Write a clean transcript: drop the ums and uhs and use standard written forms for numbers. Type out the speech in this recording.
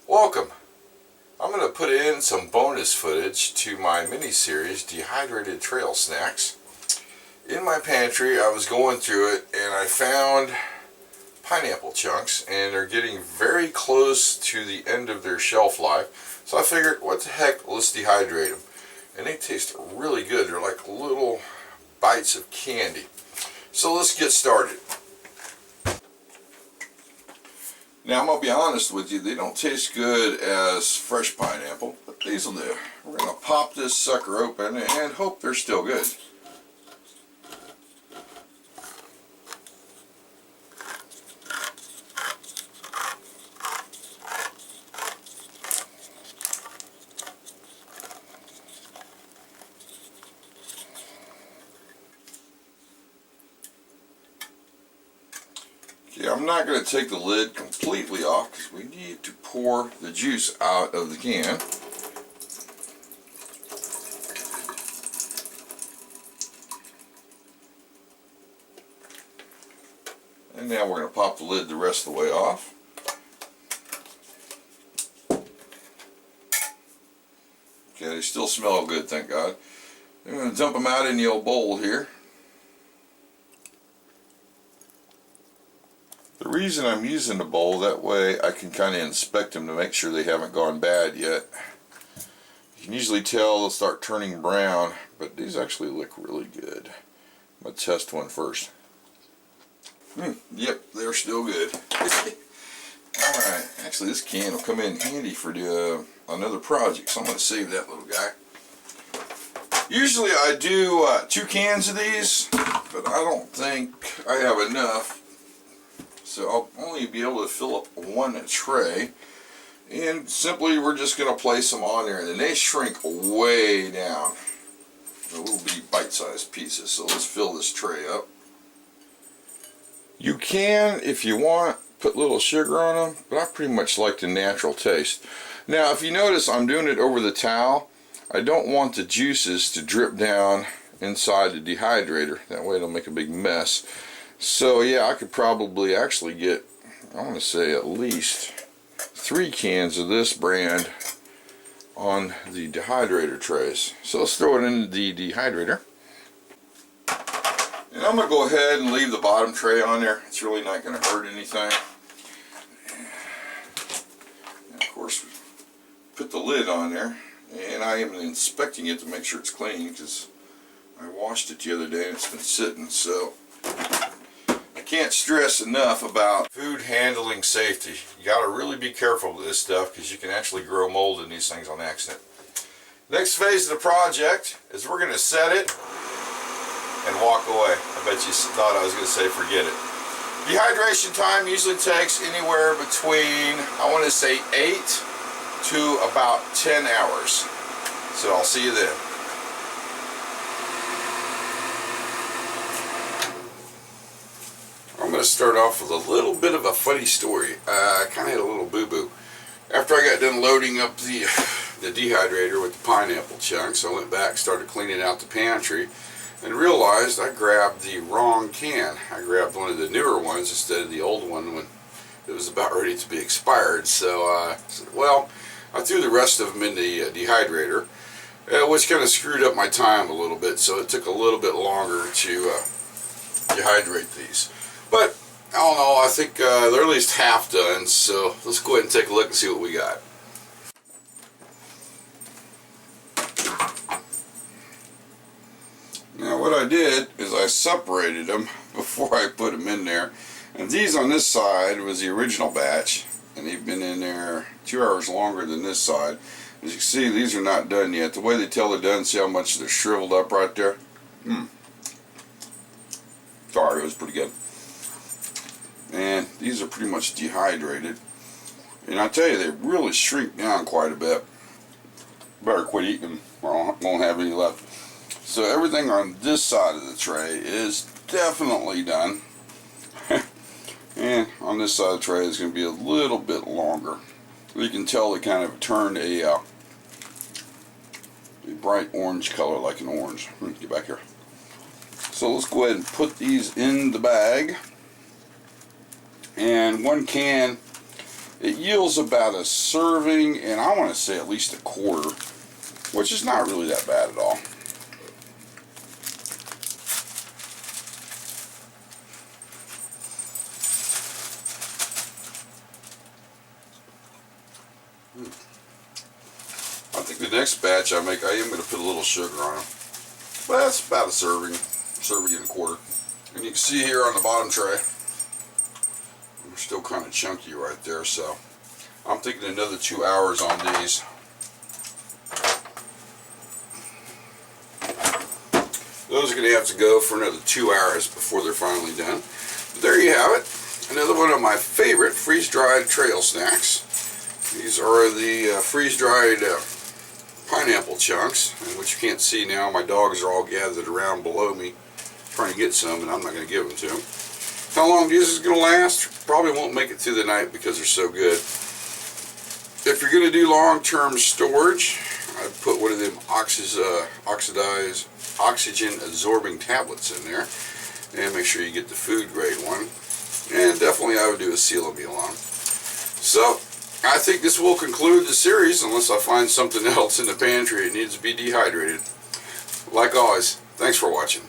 Welcome. I'm going to put in some bonus footage to my mini-series, Dehydrated Trail Snacks. In my pantry, I was going through it and I found pineapple chunks, and they're getting very close to the end of their shelf life. So I figured, what the heck, let's dehydrate them. And they taste really good. They're like little bites of candy. So let's get started. Now I'm going to be honest with you, they don't taste good as fresh pineapple, but these will do. We're going to pop this sucker open and hope they're still good. Okay, I'm not going to take the lid completely off because we need to pour the juice out of the can. And now we're going to pop the lid the rest of the way off. Okay, they still smell good, thank God. I'm going to dump them out in the old bowl here. The reason I'm using the bowl, that way I can kind of inspect them to make sure they haven't gone bad yet. You can usually tell they'll start turning brown, but these actually look really good. I'm going to test one first. Yep, they're still good. Alright, actually this can will come in handy for another project, so I'm going to save that little guy. Usually I do 2 cans of these, but I don't think I have enough. So I'll only be able to fill up 1 tray. And simply we're just going to place them on there, and then they shrink way down. They're little bitty bite-sized pieces. So let's fill this tray up. You can, if you want, put a little sugar on them, but I pretty much like the natural taste. Now if you notice, I'm doing it over the towel. I don't want the juices to drip down inside the dehydrator. That way it'll make a big mess. So yeah, I could probably actually get, I want to say, at least 3 cans of this brand on the dehydrator trays. So let's throw it in the dehydrator. And I'm going to go ahead and leave the bottom tray on there. It's really not going to hurt anything. And of course, put the lid on there. And I am inspecting it to make sure it's clean, because I washed it the other day and it's been sitting. So I can't stress enough about food handling safety. You got to really be careful with this stuff, because you can actually grow mold in these things on accident. Next phase of the project is we're going to set it and walk away. I bet you thought I was going to say forget it. Dehydration time usually takes anywhere between, I want to say, 8 to about 10 hours. So I'll see you then. I'm going to start off with a little bit of a funny story. I kind of had a little boo-boo. After I got done loading up the dehydrator with the pineapple chunks, I went back, started cleaning out the pantry, and realized I grabbed the wrong can. I grabbed one of the newer ones instead of the old one when it was about ready to be expired. So, well, I threw the rest of them in the dehydrator, which kind of screwed up my time a little bit, so it took a little bit longer to dehydrate these. But, I don't know, I think they're at least half done, so let's go ahead and take a look and see what we got. Now what I did is I separated them before I put them in there. And these on this side was the original batch, and they've been in there 2 hours longer than this side. As you can see, these are not done yet. The way they tell they're done, see how much they're shriveled up right there? Sorry, it was pretty good. And these are pretty much dehydrated. And I tell you, they really shrink down quite a bit. Better quit eating them or I won't have any left. So everything on this side of the tray is definitely done. And on this side of the tray is going to be a little bit longer. You can tell they kind of turned a bright orange color, like an orange. Let me get back here. So let's go ahead and put these in the bag. And 1 can It yields about a serving, and I want to say at least a quarter, which is not really that bad at all. I think the next batch I make, I am going to put a little sugar on them. But that's about a serving and a quarter. And you can see here on the bottom tray, they're still kind of chunky right there, so I'm thinking another 2 hours on these. Those are going to have to go for another 2 hours before they're finally done. But there you have it. Another one of my favorite freeze-dried trail snacks. These are the freeze-dried pineapple chunks, and which you can't see now. My dogs are all gathered around below me trying to get some, and I'm not going to give them to them. How long this is going to last? Probably won't make it through the night because they're so good. If you're going to do long-term storage, I'd put one of them oxidized oxygen-absorbing tablets in there, and make sure you get the food-grade one. And definitely I would do a seal and meal on. So, I think this will conclude the series, unless I find something else in the pantry. It needs to be dehydrated. Like always, thanks for watching.